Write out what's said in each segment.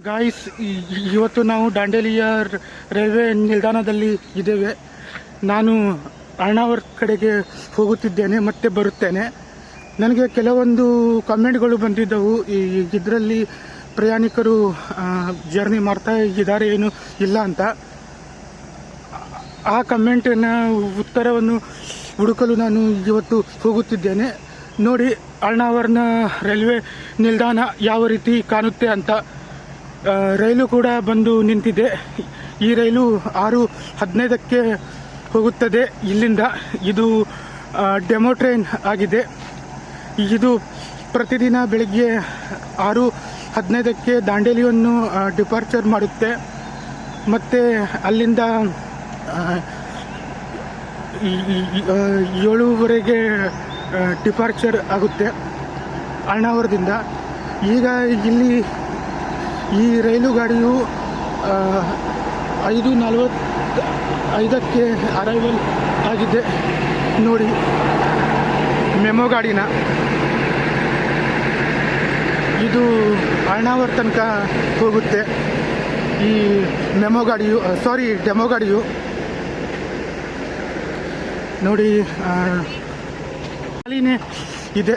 Guys, ಇವತ್ತು ನಾವು ದಾಂಡೇಲಿಯ railway ನಿಲ್ದಾಣದಲ್ಲಿ ಇದ್ದೇವೆ. ನಾನು ಅರ್ಣಾವರ್ ಕಡೆಗೆ ಹೋಗುತ್ತಿದ್ದೇನೆ ಮತ್ತೆ ಬರುತ್ತೇನೆ. ನನಗೆ ಕೆಲವೊಂದು ಕಮೆಂಟ್ಗಳು ಬಂದಿದ್ದವು. ಇದರಲ್ಲಿ ಪ್ರಯಾಣಿಕರು ಜರ್ನಿ ಮಾಡ್ತಾ ಇದ್ದಾರೆ ಏನು ಇಲ್ಲ ಅಂತ. ಆ ಕಮೆಂಟಿನ ಉತ್ತರವನ್ನು ಹುಡುಕಲು ನಾನು ಇವತ್ತು ಹೋಗುತ್ತಿದ್ದೇನೆ. ನೋಡಿ, ಅರ್ಣಾವರ್ನ ರೈಲ್ವೆ ನಿಲ್ದಾಣ ಯಾವ ರೀತಿ ಕಾಣುತ್ತೆ ಅಂತ. ರೈಲು ಕೂಡ ಬಂದು ನಿಂತಿದೆ. ಈ ರೈಲು 6:15ಕ್ಕೆ ಹೋಗುತ್ತದೆ ಇಲ್ಲಿಂದ. ಇದು ಡೆಮೋ ಟ್ರೈನ್ ಆಗಿದೆ. ಇದು ಪ್ರತಿದಿನ ಬೆಳಗ್ಗೆ 6:15ಕ್ಕೆ ದಾಂಡೇಲಿಯನ್ನು ಡಿಪಾರ್ಚರ್ ಮಾಡುತ್ತೆ. ಮತ್ತು ಅಲ್ಲಿಂದ 7:15ಗೆ ಡಿಪಾರ್ಚರ್ ಆಗುತ್ತೆ ಅರ್ಣಾವರದಿಂದ. ಈಗ ಇಲ್ಲಿ ಈ ರೈಲು ಗಾಡಿಯು 5:45ಕ್ಕೆ ಅರೈವಲ್ ಆಗಿದೆ. ನೋಡಿ, ಮೆಮೊ ಗಾಡಿನ ಇದು ಅರ್ಣಾವರ್ ತನಕ ಹೋಗುತ್ತೆ. ಈ ಡೆಮೋ ಗಾಡಿಯು ನೋಡಿ ಖಾಲಿನೇ ಇದೆ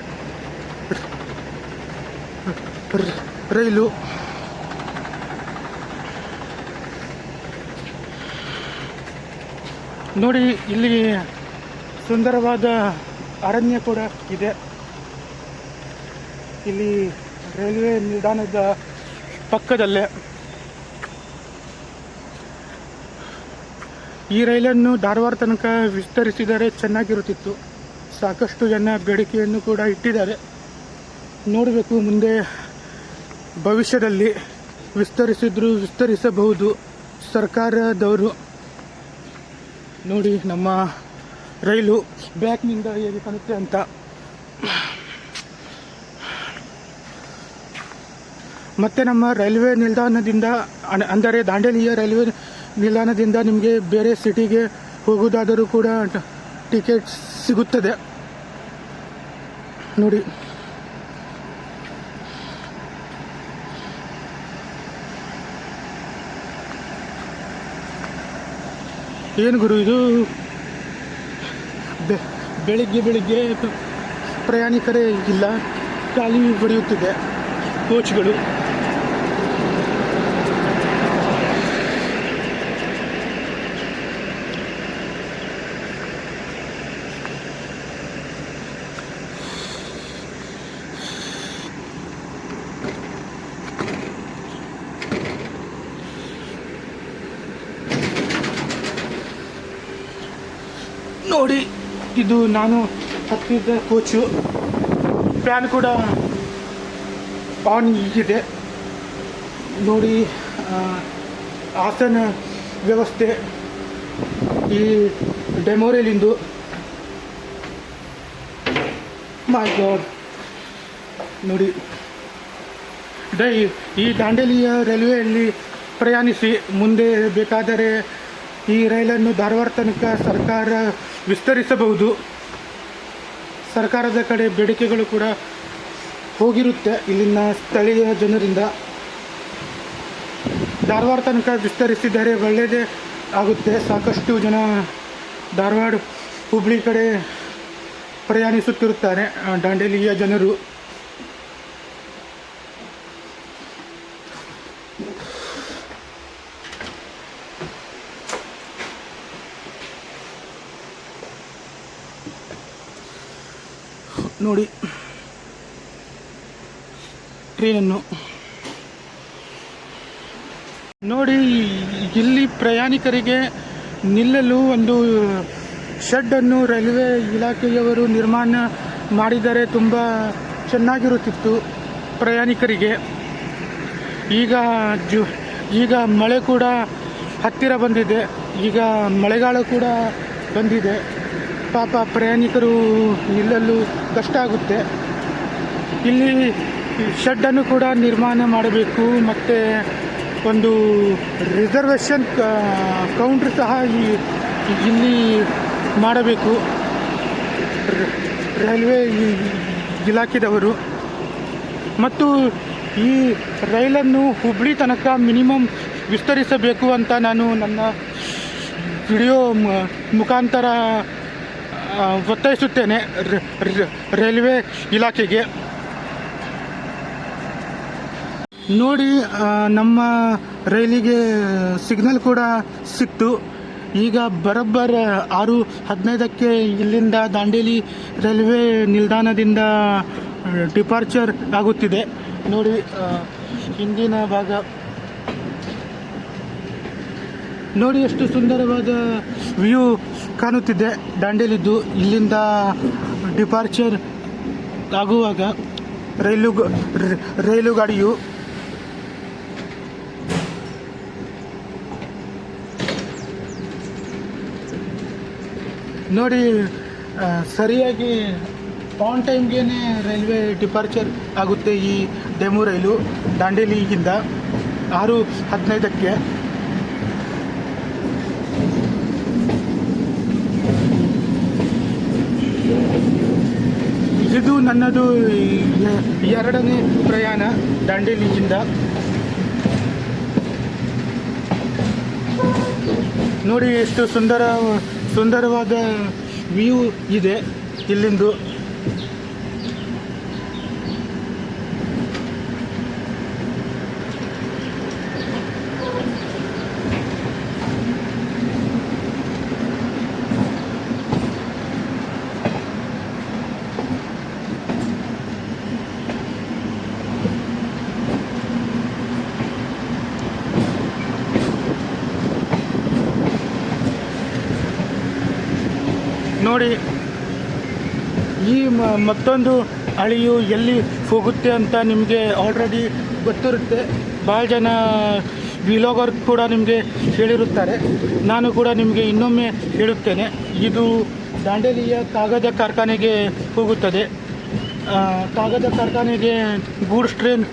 ರೈಲು. ನೋಡಿ, ಇಲ್ಲಿ ಸುಂದರವಾದ ಅರಣ್ಯ ಕೂಡ ಇದೆ. ಇಲ್ಲಿ ರೈಲ್ವೆ ನಿಲ್ದಾಣದ ಪಕ್ಕದಲ್ಲೇ ಈ ರೈಲನ್ನು ಧಾರವಾಡ ತನಕ ವಿಸ್ತರಿಸಿದರೆ ಚೆನ್ನಾಗಿರುತ್ತಿತ್ತು. ಸಾಕಷ್ಟು ಜನ ಬೇಡಿಕೆಯನ್ನು ಕೂಡ ಇಟ್ಟಿದ್ದಾರೆ. ನೋಡಬೇಕು, ಮುಂದೆ ಭವಿಷ್ಯದಲ್ಲಿ ವಿಸ್ತರಿಸಬಹುದು ಸರ್ಕಾರದವರು. ನೋಡಿ, ನಮ್ಮ ರೈಲು ಬ್ಯಾಕ್ನಿಂದ ಹೇಗೆ ಕಾಣುತ್ತೆ ಅಂತ. ಮತ್ತು ನಮ್ಮ ರೈಲ್ವೆ ನಿಲ್ದಾಣದಿಂದ, ಅಂದರೆ ದಾಂಡೇಲಿಯ ರೈಲ್ವೆ ನಿಲ್ದಾಣದಿಂದ ನಿಮಗೆ ಬೇರೆ ಸಿಟಿಗೆ ಹೋಗುವುದಾದರೂ ಕೂಡ ಟಿಕೆಟ್ ಸಿಗುತ್ತದೆ. ನೋಡಿ, ಏನು ಗುರು ಇದು? ಬೆಳಿಗ್ಗೆ ಪ್ರಯಾಣಿಕರೇ ಇಲ್ಲ, ಖಾಲಿ ಬರೆಯುತ್ತಿದೆ ಕೋಚ್ಗಳು. ನೋಡಿ, ಇದು ನಾನು ಹತ್ತಿದ ಕೋಚು. ಫ್ಯಾನ್ ಕೂಡ ಆನ್ ಇದೆ. ನೋಡಿ, ಆಸನ ವ್ಯವಸ್ಥೆ ಈ ಡೆಮೋ ರೈಲಿಂದು. ಮೈ ಗಾಡ್, ನೋಡಿ, ಈ ದಾಂಡೇಲಿಯ ರೈಲ್ವೆಯಲ್ಲಿ ಪ್ರಯಾಣಿಸಿ. ಮುಂದೆ ಬೇಕಾದರೆ ಈ ರೈಲನ್ನು ಧಾರವಾಡ ತನಕ ಸರ್ಕಾರ ವಿಸ್ತರಿಸಬಹುದು. ಸರ್ಕಾರದ ಕಡೆ ಬೇಡಿಕೆಗಳು ಕೂಡ ಹೋಗಿರುತ್ತೆ ಇಲ್ಲಿನ ಸ್ಥಳೀಯ ಜನರಿಂದ. ಧಾರವಾಡ ತನಕ ವಿಸ್ತರಿಸಿದರೆ ಒಳ್ಳೆಯದೇ ಆಗುತ್ತೆ. ಸಾಕಷ್ಟು ಜನ ಧಾರವಾಡ ಹುಬ್ಳಿ ಕಡೆ ಪ್ರಯಾಣಿಸುತ್ತಿರುತ್ತಾರೆ ದಾಂಡೇಲಿಯ ಜನರು. ನೋಡಿ, ಟ್ರೈನನ್ನು ನೋಡಿ. ಇಲ್ಲಿ ಪ್ರಯಾಣಿಕರಿಗೆ ನಿಲ್ಲಲು ಒಂದು ಶೆಡ್ಡನ್ನು ರೈಲ್ವೆ ಇಲಾಖೆಯವರು ನಿರ್ಮಾಣ ಮಾಡಿದರೆ ತುಂಬ ಚೆನ್ನಾಗಿರುತ್ತಿತ್ತು ಪ್ರಯಾಣಿಕರಿಗೆ. ಈಗ ಮಳೆ ಕೂಡ ಹತ್ತಿರ ಬಂದಿದೆ. ಈಗ ಮಳೆಗಾಲ ಕೂಡ ಬಂದಿದೆ. ಪಾಪ ಪ್ರಯಾಣಿಕರು ನಿಲ್ಲಲು ಕಷ್ಟ ಆಗುತ್ತೆ. ಇಲ್ಲಿ ಶೆಡ್ಡನ್ನು ಕೂಡ ನಿರ್ಮಾಣ ಮಾಡಬೇಕು. ಮತ್ತು ಒಂದು ರಿಸರ್ವೇಷನ್ ಕೌಂಟ್ರ್ ಸಹ ಇಲ್ಲಿ ಮಾಡಬೇಕು ರೈಲ್ವೆ ಇಲಾಖೆದವರು. ಮತ್ತು ಈ ರೈಲನ್ನು ಹುಬ್ಳಿ ತನಕ ಮಿನಿಮಮ್ ವಿಸ್ತರಿಸಬೇಕು ಅಂತ ನಾನು ನನ್ನ ವಿಡಿಯೋ ಮುಖಾಂತರ ಒತ್ತಾಯಿಸುತ್ತೇನೆ ರೈಲ್ವೆ ಇಲಾಖೆಗೆ. ನೋಡಿ, ನಮ್ಮ ರೈಲಿಗೆ ಸಿಗ್ನಲ್ ಕೂಡ ಸಿಕ್ತು. ಈಗ ಬರೋಬ್ಬರ 6:15ಕ್ಕೆ ಇಲ್ಲಿಂದ ದಾಂಡೇಲಿ ರೈಲ್ವೆ ನಿಲ್ದಾಣದಿಂದ ಡಿಪಾರ್ಚರ್ ಆಗುತ್ತಿದೆ. ನೋಡಿ, ಹಿಂದಿನ ಭಾಗ ನೋಡಿ ಎಷ್ಟು ಸುಂದರವಾದ ವ್ಯೂ ಕಾಣುತ್ತಿದೆ ದಾಂಡೇಲಿದ್ದು. ಇಲ್ಲಿಂದ ಡಿಪಾರ್ಚರ್ ಆಗುವಾಗ ರೈಲು ಗಾಡಿಯು ನೋಡಿ ಸರಿಯಾಗಿ ಆನ್ ಟೈಮ್ಗೆ ರೈಲ್ವೆ ಡಿಪಾರ್ಚರ್ ಆಗುತ್ತೆ. ಈ ಡೆಮು ರೈಲು ದಾಂಡೇಲಿಯಿಂದ 6:15ಕ್ಕೆ. ಇದು ನನ್ನದು 2ನೇ ಪ್ರಯಾಣ ದಾಂಡೇಲಿಯಿಂದ. ನೋಡಿ ಎಷ್ಟು ಸುಂದರವಾದ ವ್ಯೂ ಇದೆ ಇಲ್ಲಿಂದು. ನೋಡಿ, ಈ ಮತ್ತೊಂದು ಹಳಿಯು ಎಲ್ಲಿ ಹೋಗುತ್ತೆ ಅಂತ ನಿಮಗೆ ಆಲ್ರೆಡಿ ಗೊತ್ತಿರುತ್ತೆ. ಭಾಳ ಜನ ವಿಲಾಗರ್ ಕೂಡ ನಿಮಗೆ ಹೇಳಿರುತ್ತಾರೆ. ನಾನು ಕೂಡ ನಿಮಗೆ ಇನ್ನೊಮ್ಮೆ ಹೇಳುತ್ತೇನೆ. ಇದು ದಾಂಡೇಲಿಯ ಕಾಗದ ಕಾರ್ಖಾನೆಗೆ ಹೋಗುತ್ತದೆ. ಕಾಗದ ಕಾರ್ಖಾನೆಗೆ ಗೂಡ್ಸ್ ಟ್ರೈನ್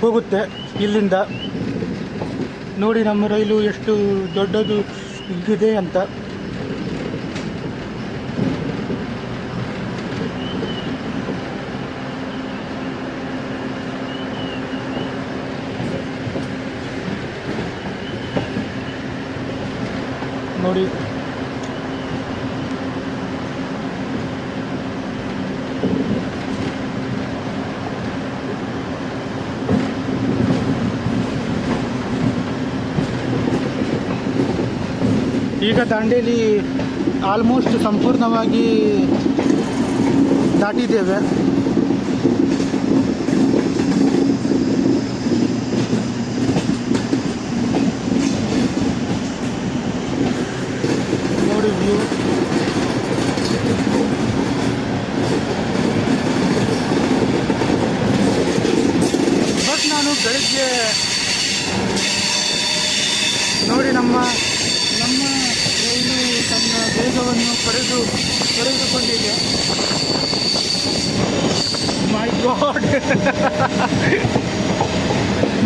ಹೋಗುತ್ತೆ ಇಲ್ಲಿಂದ. ನೋಡಿ ನಮ್ಮ ರೈಲು ಎಷ್ಟು ದೊಡ್ಡದು ಇದೆ ಅಂತ. ನೋಡಿ, ಈಗ ದಾಂಡೇಲಿ ಆಲ್ಮೋಸ್ಟ್ ಸಂಪೂರ್ಣವಾಗಿ ದಾಟಿದ್ದೇವೆ. ನೋಡಿ ವ್ಯೂ. ಬಟ್ ನಾನು ಬೆಳಿಗ್ಗೆ ನೋಡಿ ನಮ್ಮ ರೈಲು ತನ್ನ ವೇಗವನ್ನು ಪಡೆದುಕೊಂಡಿದೆ. ಮೈ ಗಾಡ್,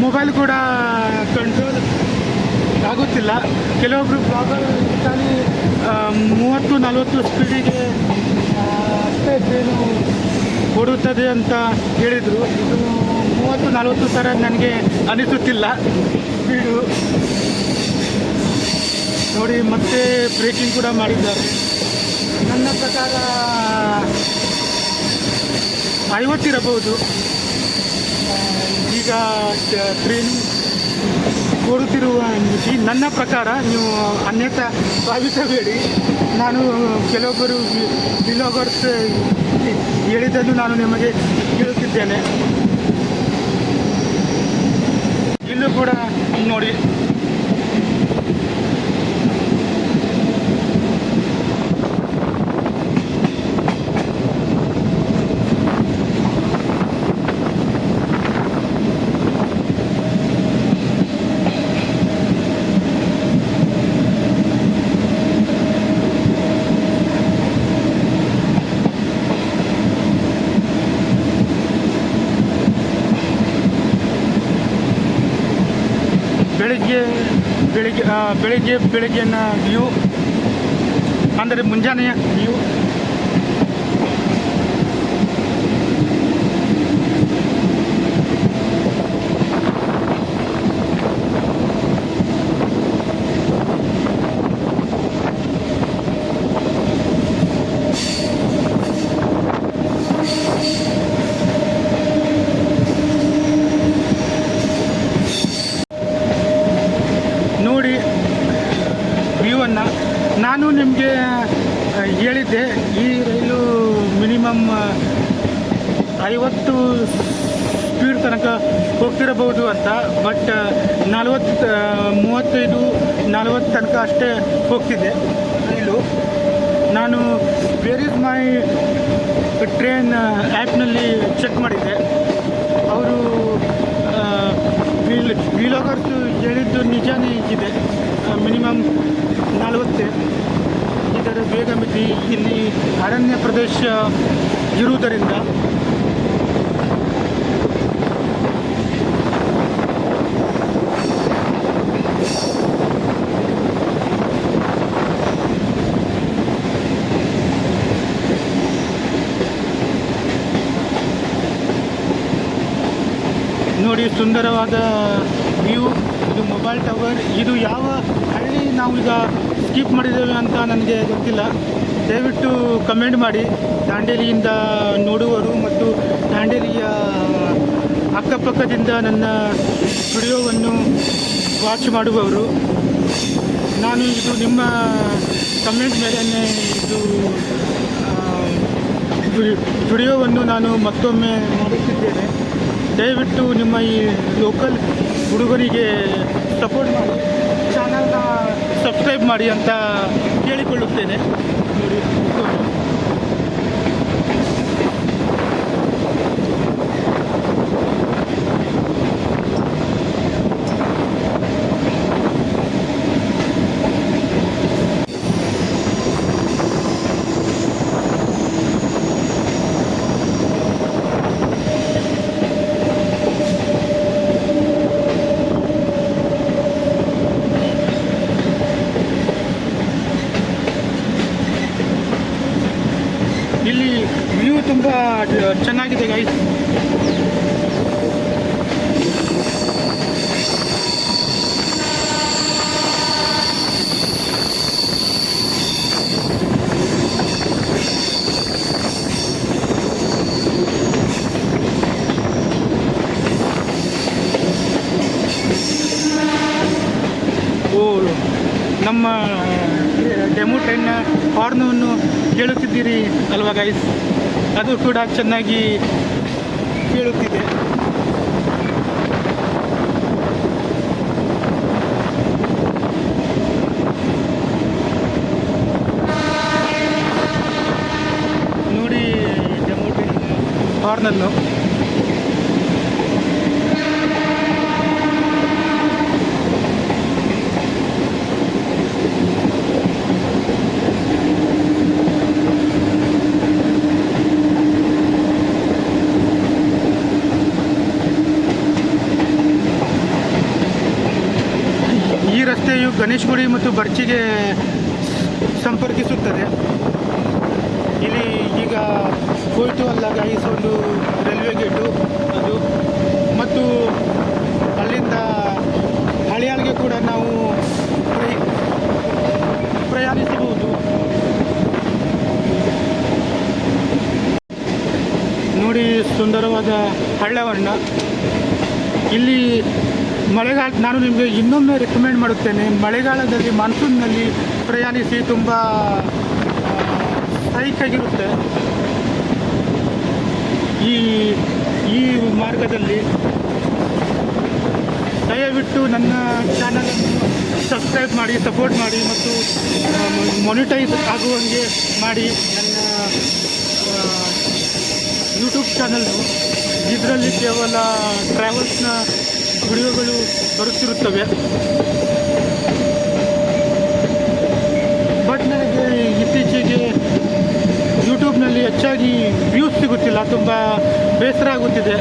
ಮೊಬೈಲ್ ಕೂಡ ಕಂಟ್ರೋಲ್ ಆಗುತ್ತಿಲ್ಲ. ಕೆಲವೊಬ್ಬರು ಬ್ಲಾಗರ್ ಖಾಲಿ 30-40 ಸ್ಪೀಡಿಗೆ ಅಷ್ಟೇ ಟ್ರೈನು ಓಡುತ್ತದೆ ಅಂತ ಹೇಳಿದರು. ಇದು 30-40 ಥರ ನನಗೆ ಅನಿಸುತ್ತಿಲ್ಲ ಸ್ಪೀಡು. ನೋಡಿ, ಮತ್ತೆ ಬ್ರೇಕಿಂಗ್ ಕೂಡ ಮಾಡಿದ್ದಾರೆ. ನನ್ನ ಪ್ರಕಾರ 50 ಇರಬಹುದು. ಈಗ ಟ್ರೈನ್ ಓಡುತ್ತಿರುವ ನನ್ನ ಪ್ರಕಾರ. ನೀವು ಅನ್ಯಥಾ ಭಾವಿಸಬೇಡಿ. ನಾನು ಕೆಲವೊಬ್ಬರು ವಿಲಾಗರ್ಸ್ ಹೇಳಿದ್ದನ್ನು ನಾನು ನಿಮಗೆ ಹೇಳುತ್ತಿದ್ದೇನೆ. ಇಲ್ಲೂ ಕೂಡ ನೋಡಿ, ಬೆಳಿಗ್ಗೆನ ವ್ಯೂ ಅಂದರೆ ಮುಂಜಾನೆಯ ವ್ಯೂ. ನಾನು ನಿಮಗೆ ಹೇಳಿದ್ದೆ ಈ ರೈಲು ಮಿನಿಮಮ್ 50 ಸ್ಪೀಡ್ ತನಕ ಹೋಗ್ತಿರಬಹುದು ಅಂತ. ಬಟ್ 35-40 ತನಕ ಅಷ್ಟೇ ಹೋಗ್ತಿದೆ ರೈಲು. ನಾನು ವೇರ್ ಈಸ್ ಮೈ ಟ್ರೈನ್ ಆ್ಯಪ್ನಲ್ಲಿ ಚೆಕ್ ಮಾಡಿದ್ದೆ. ಅವರು ವೀಲಾಗರ್ಸು ಹೇಳಿದ್ದು ನಿಜಾನೇ ಇದೆ. ಮಿನಿಮಮ್ 40 ಇದರ ವೇಗ ಮಿತಿ. ಇಲ್ಲಿ ಅರಣ್ಯ ಪ್ರದೇಶ ಇರುವುದರಿಂದ ನೋಡಿ, ಸುಂದರವಾದ ವ್ಯೂ. ಇದು ಮೊಬೈಲ್ ಟವರ್. ಇದು ಯಾವ ಹಳ್ಳಿ ನಾವು ಈಗ ಸ್ಕಿಪ್ ಮಾಡಿದ್ದೇವೆ ಅಂತ ನನಗೆ ಗೊತ್ತಿಲ್ಲ. ದಯವಿಟ್ಟು ಕಮೆಂಟ್ ಮಾಡಿ. ದಾಂಡೇಲಿಯಿಂದ ನೋಡುವರು ಮತ್ತು ದಾಂಡೇಲಿಯ ಅಕ್ಕಪಕ್ಕದಿಂದ ನನ್ನ ವಿಡಿಯೋವನ್ನು ವಾಚ್ ಮಾಡುವವರು. ನಾನು ಇದು ನಿಮ್ಮ ಕಮೆಂಟ್ ಮೇಲೇ ಇದು ವಿಡಿಯೋವನ್ನು ನಾನು ಮತ್ತೊಮ್ಮೆ ಮಾಡುತ್ತಿದ್ದೇನೆ. ದಯವಿಟ್ಟು ನಿಮ್ಮ ಈ ಲೋಕಲ್ ಹುಡುಗರಿಗೆ ಸಪೋರ್ಟ್ ಮಾಡಿ, ಚಾನಲ್ನ ಸಬ್ಸ್ಕ್ರೈಬ್ ಮಾಡಿ ಅಂತ ಕೇಳಿಕೊಳ್ಳುತ್ತೇನೆ. ನೋಡಿ, ಇಲ್ಲಿ ವ್ಯೂ ತುಂಬ ಚೆನ್ನಾಗಿದೆ ಗೈಸ್. ನಮ್ಮ ಡೆಮೋ ಟ್ರೈನ್ನ ಹಾರ್ನನ್ನು ಕೇಳುತ್ತಿದ್ದೀರಿ ಅಲ್ವಾ ಗೈಸ್? ಅದು ಕೂಡ ಚೆನ್ನಾಗಿ ಕೇಳುತ್ತಿದೆ. ನೋಡಿ ಡೆಮೋ ಟ್ರೈನ್ ಹಾರ್ನನ್ನು. ರಸ್ತೆಯು ಗಣೇಶಗುಡಿ ಮತ್ತು ಬರ್ಚಿಗೆ ಸಂಪರ್ಕಿಸುತ್ತದೆ. ಇಲ್ಲಿ ಈಗ ಹೋಯಿತು ಅಲ್ಲ ಗೈಸ್, ಒಂದು ರೈಲ್ವೆ ಗೇಟು ಅದು. ಮತ್ತು ಅಲ್ಲಿಂದ ಹಳಿಯಾಳಿಗೆ ಕೂಡ ನಾವು ಪ್ರಯಾಣಿಸಬಹುದು. ನೋಡಿ, ಸುಂದರವಾದ ಹಳ್ಳವನ್ನ. ಇಲ್ಲಿ ಮಳೆಗಾಲ, ನಾನು ನಿಮಗೆ ಇನ್ನೊಮ್ಮೆ ರೆಕಮೆಂಡ್ ಮಾಡುತ್ತೇನೆ, ಮಳೆಗಾಲದಲ್ಲಿ ಮಾನ್ಸೂನ್ನಲ್ಲಿ ಪ್ರಯಾಣಿಸಿ. ತುಂಬ ಸೈಕಾಗಿರುತ್ತೆ ಈ ಮಾರ್ಗದಲ್ಲಿ. ದಯವಿಟ್ಟು ನನ್ನ ಚಾನಲನ್ನು ಸಬ್ಸ್ಕ್ರೈಬ್ ಮಾಡಿ, ಸಪೋರ್ಟ್ ಮಾಡಿ ಮತ್ತು ಮಾನಿಟೈಸ್ ಆಗುವಂಗೆ ಮಾಡಿ ನನ್ನ ಯೂಟ್ಯೂಬ್ ಚಾನಲ್ಲು. ಇದರಲ್ಲಿ ಕೇವಲ ಟ್ರಾವೆಲ್ಸ್ನ ವಿಡಿಯೋಗಳು ಬರುತ್ತಿರುತ್ತವೆ. ಬಟ್ ನನಗೆ ಇತ್ತೀಚೆಗೆ ಯೂಟ್ಯೂಬ್ನಲ್ಲಿ ಹೆಚ್ಚಾಗಿ ವ್ಯೂಸ್ ಸಿಗುತ್ತಿಲ್ಲ. ತುಂಬ ಬೇಸರ ಆಗುತ್ತಿದೆ.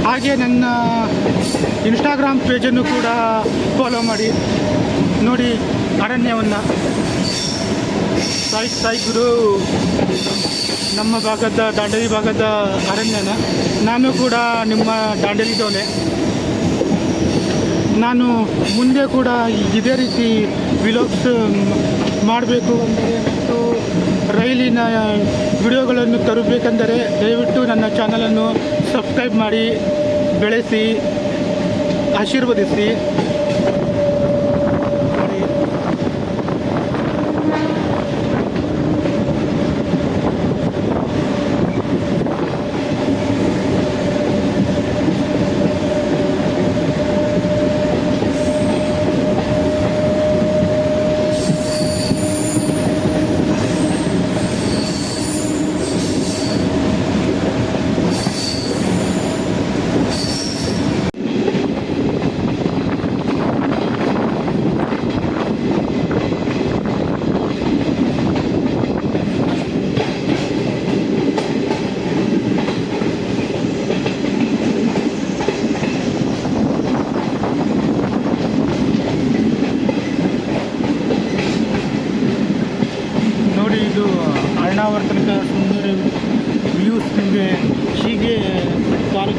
ಹಾಗೆ ನನ್ನ ಇನ್ಸ್ಟಾಗ್ರಾಮ್ ಪೇಜನ್ನು ಕೂಡ ಫಾಲೋ ಮಾಡಿ. ನೋಡಿ ಅರಣ್ಯವನ್ನು. ಸಾಯಿ ಗುರು ನಮ್ಮ ಭಾಗದ ದಾಂಡೇಲಿ ಭಾಗದ ಅರಣ್ಯನ. ನಾನು ಕೂಡ ನಿಮ್ಮ ದಾಂಡೇಲಿದವನೇ. ನಾನು ಮುಂದೆ ಕೂಡ ಇದೇ ರೀತಿ ವಿಲಾಗ್ಸ್ ಮಾಡಬೇಕು ಅಂದರೆ ಮತ್ತು ರೈಲಿನ ವಿಡಿಯೋಗಳನ್ನು ತರಬೇಕೆಂದರೆ ದಯವಿಟ್ಟು ನನ್ನ ಚಾನಲನ್ನು ಸಬ್ಸ್ಕ್ರೈಬ್ ಮಾಡಿ, ಬೆಳೆಸಿ, ಆಶೀರ್ವದಿಸಿ.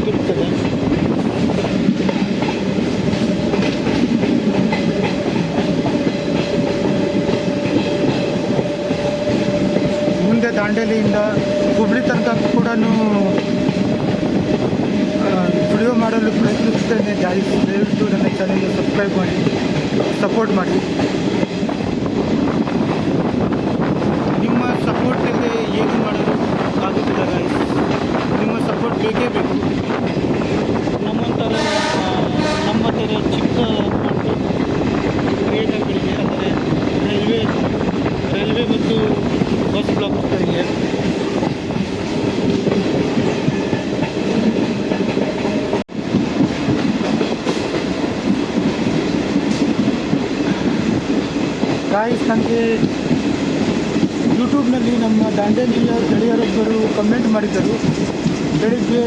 ತಿರುಗ್ತದೆ. ಮುಂದೆ ದಾಂಡೇಲಿಯಿಂದ ಹುಬ್ಳಿ ತನಕ ಕೂಡ ವಿಡಿಯೋ ಮಾಡಲು ಪ್ರಯತ್ನಿಸುತ್ತೇನೆ. ಗಾಯ್ಸ್, ದಯವಿಟ್ಟು ನನ್ನ ಚಾನೆಲ್ಗೆ ಸಬ್ಸ್ಕ್ರೈಬ್ ಮಾಡಿ, ಸಪೋರ್ಟ್ ಮಾಡಿ. ನಿಮ್ಮ ಸಪೋರ್ಟ್ ಇಲ್ಲದೆ ಏನು ಮಾಡಲು ಆಗುತ್ತಿಲ್ಲ ಗಾಯ್ಸ್. ನಿಮ್ಮ ಸಪೋರ್ಟ್ ಬೇಕೇ ಬೇಕು. ನಮ್ಮ ಥರ ಚಿಕ್ಕ ಟ್ರೈನ್ಗಳಿಗೆ, ಅಂದರೆ ರೈಲ್ವೆ ಮತ್ತು ಬಸ್ ಬ್ಲಾಕ್ಗಳಿಗೆ ಗಾಯ್ಸ್, ನನಗೆ ಯೂಟ್ಯೂಬ್ನಲ್ಲಿ ನಮ್ಮ ದಾಂಡೇಲಿಯ ಗೆಳೆಯರೊಬ್ಬರು ಕಮೆಂಟ್ ಮಾಡಿದ್ದರು, ಬೆಳಿಗ್ಗೆ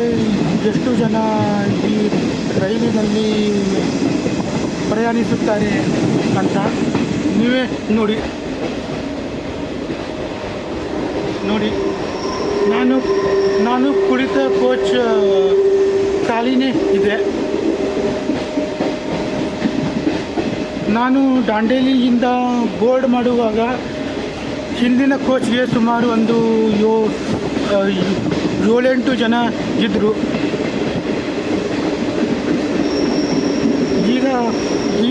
ಎಷ್ಟು ಜನ ಈ ರೈಲಿನಲ್ಲಿ ಪ್ರಯಾಣಿಸುತ್ತಾರೆ ಅಂತ. ನೀವೇ ನೋಡಿ ನಾನು ಕುಳಿತ ಕೋಚ್ ಖಾಲಿನೇ ಇದೆ. ನಾನು ದಾಂಡೇಲಿಯಿಂದ ಬೋರ್ಡ್ ಮಾಡುವಾಗ ಹಿಂದಿನ ಕೋಚ್ಗೆ ಸುಮಾರು ಒಂದು 7-8 ಜನ ಇದ್ದರು.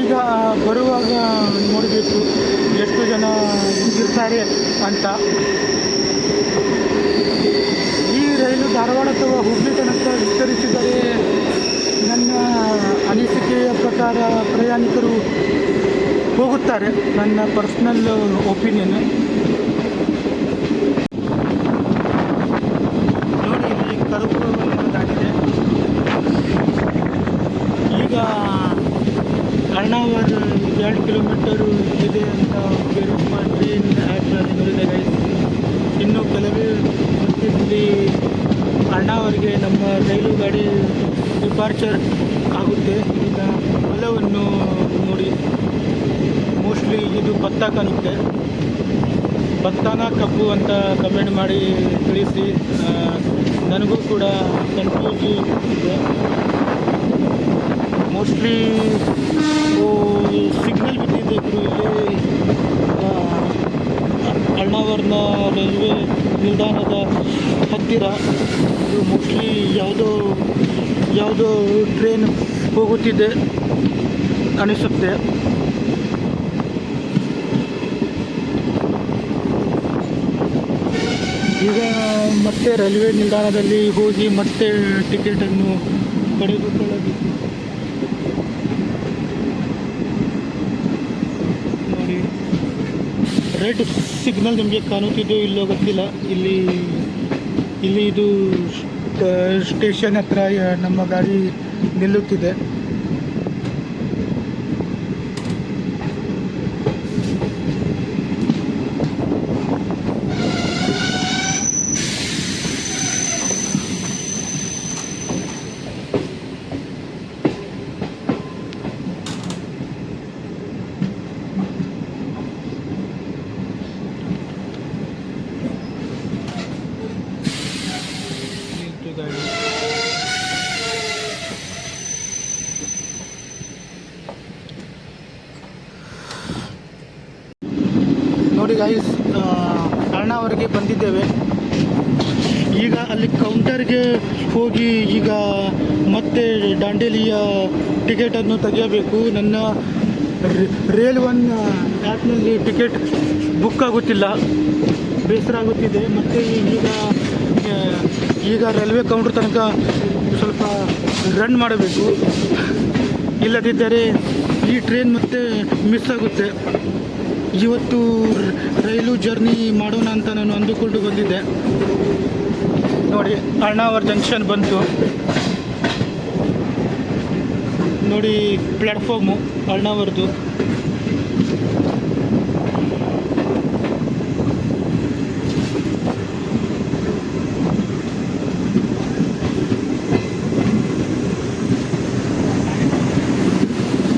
ಈಗ ಬರುವಾಗ ನೋಡಬೇಕು ಎಷ್ಟು ಜನ ಇರ್ತಾರೆ ಅಂತ. ಈ ರೈಲು ಧಾರವಾಡ ಅಥವಾ ಹುಬ್ಳಿ ತನಕ ವಿಸ್ತರಿಸಿದರೆ ನನ್ನ ಅನಿಸಿಕೆಯ ಪ್ರಕಾರ ಪ್ರಯಾಣಿಕರು ಹೋಗುತ್ತಾರೆ. ನನ್ನ ಪರ್ಸ್ನಲ್ ಒಪಿನಿಯನ್. ನೋಡಿ, ಇಲ್ಲಿ ಕರಕುಳವನ್ನು ದಾಟಿದೆ. ಈಗ ಅರ್ಣಾವರ್ 2 ಕಿಲೋಮೀಟರು ಇದೆ ಅಂತ ಬೇರೂಪ ಟ್ರೈನ್ ಆ್ಯಪ್ನಲ್ಲಿ ನೋಡಿದೆ ಗೈಸ್. ಇನ್ನು ಕೆಲವೇ ಹೊತ್ತಿನಲ್ಲಿ ಅರ್ಣಾವರ್ಗೆ ನಮ್ಮ ರೈಲು ಗಾಡಿ ಡಿಪಾರ್ಚರ್ ಆಗುತ್ತೆ. ಈಗ ಹೊಲವನ್ನು ನೋಡಿ, ಮೋಸ್ಟ್ಲಿ ಇದು ಭತ್ತ ಕಾಣುತ್ತೆ. ಭತ್ತನ ಕಬ್ಬು ಅಂತ ಕಮೆಂಟ್ ಮಾಡಿ ತಿಳಿಸಿ. ನನಗೂ ಕೂಡ ಕನ್ಫ್ಯೂಸ್ ಇದೆ. ಮೋಸ್ಟ್ಲಿ ಸಿಗ್ನಲ್ ಬಿಟ್ಟಿದೆ ಇಲ್ಲಿ ಅಳ್ನಾವರ್ನ ರೈಲ್ವೆ ನಿಲ್ದಾಣದ ಹತ್ತಿರ. ಇದು ಮೋಸ್ಟ್ಲಿ ಯಾವುದೋ ಟ್ರೈನ್ ಹೋಗುತ್ತಿದೆ ಅನಿಸುತ್ತೆ. ಈಗ ಮತ್ತೆ ರೈಲ್ವೆ ನಿಲ್ದಾಣದಲ್ಲಿ ಹೋಗಿ ಮತ್ತೆ ಟಿಕೆಟನ್ನು ಪಡೆದುಕೊಳ್ಳಬೇಕು. ನೋಡಿ, ರೆಡ್ ಸಿಗ್ನಲ್ ನಿಮಗೆ ಕಾಣುತ್ತಿದೆಯೋ ಇಲ್ಲೋ ಗೊತ್ತಿಲ್ಲ. ಇಲ್ಲಿ ಇದು ಸ್ಟೇಷನ್ ಹತ್ರ ನಮ್ಮ ಗಾಡಿ ನಿಲ್ಲುತ್ತಿದೆ. ನೋಡಿ ಗೈಸ್, ಅರ್ಣಾವರ್ಗೆ ಬಂದಿದ್ದೇವೆ. ಈಗ ಅಲ್ಲಿ ಕೌಂಟರ್ಗೆ ಹೋಗಿ ಈಗ ಮತ್ತೆ ದಾಂಡೇಲಿಯ ಟಿಕೆಟನ್ನು ತೆಗೆಯಬೇಕು. ನನ್ನ ರೇಲ್1 ಆ್ಯಪ್ನಲ್ಲಿ ಟಿಕೆಟ್ ಬುಕ್ ಆಗುತ್ತಿಲ್ಲ, ಬೇಸರ ಆಗುತ್ತಿದೆ. ಮತ್ತು ಈಗ ರೈಲ್ವೆ ಕೌಂಟರ್ ತನಕ ಸ್ವಲ್ಪ ರನ್ ಮಾಡಬೇಕು, ಇಲ್ಲದಿದ್ದರೆ ಈ ಟ್ರೈನ್ ಮತ್ತೆ ಮಿಸ್ ಆಗುತ್ತೆ. ಇವತ್ತು ರೈಲು ಜರ್ನಿ ಮಾಡೋಣ ಅಂತ ನಾನು ಅಂದುಕೊಂಡು ಬಂದಿದ್ದೆ. ನೋಡಿ, ಅರ್ಣಾವರ್ ಜಂಕ್ಷನ್ ಬಂತು. ನೋಡಿ ಪ್ಲ್ಯಾಟ್ಫಾರ್ಮು ಅರ್ಣಾವರ್ದು.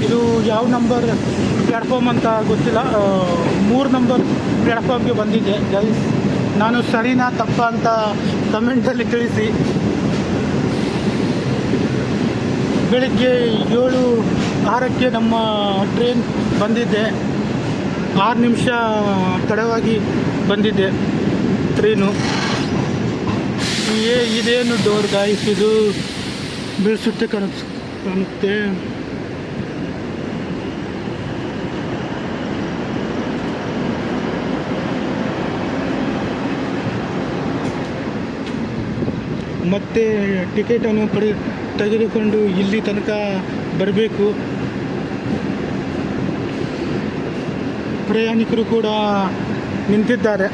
ಇದು ಯಾವ ನಂಬರ್ ಪ್ಲ್ಯಾಟ್ಫಾರ್ಮ್ ಅಂತ ಗೊತ್ತಿಲ್ಲ. 3 ನಂಬರ್ ಪ್ಲ್ಯಾಟ್ಫಾರ್ಮ್ಗೆ ಬಂದಿದ್ದೆ ಗೈಸ್. ನಾನು ಸರಿನಾ ತಪ್ಪ ಅಂತ ಕಮೆಂಟಲ್ಲಿ ತಿಳಿಸಿ. ಬೆಳಿಗ್ಗೆ 7:06ಕ್ಕೆ ನಮ್ಮ ಟ್ರೈನ್ ಬಂದಿದ್ದೆ. 6 ನಿಮಿಷ ತಡವಾಗಿ ಬಂದಿದ್ದೆ ಟ್ರೈನು. ಇದೇನು ಡೋರ್ ಗಾಯ್ಸ್, ಇದು ಬೀಳಿಸುತ್ತೆ ಕಾಣುತ್ತೆ. ಮತ್ತೆ ಟಿಕೆಟನ್ನು ತೆಗೆದುಕೊಂಡು ಇಲ್ಲಿ ತನಕ ಬರಬೇಕು. ಪ್ರಯಾಣಿಕರು ಕೂಡ ನಿಂತಿದ್ದಾರೆ.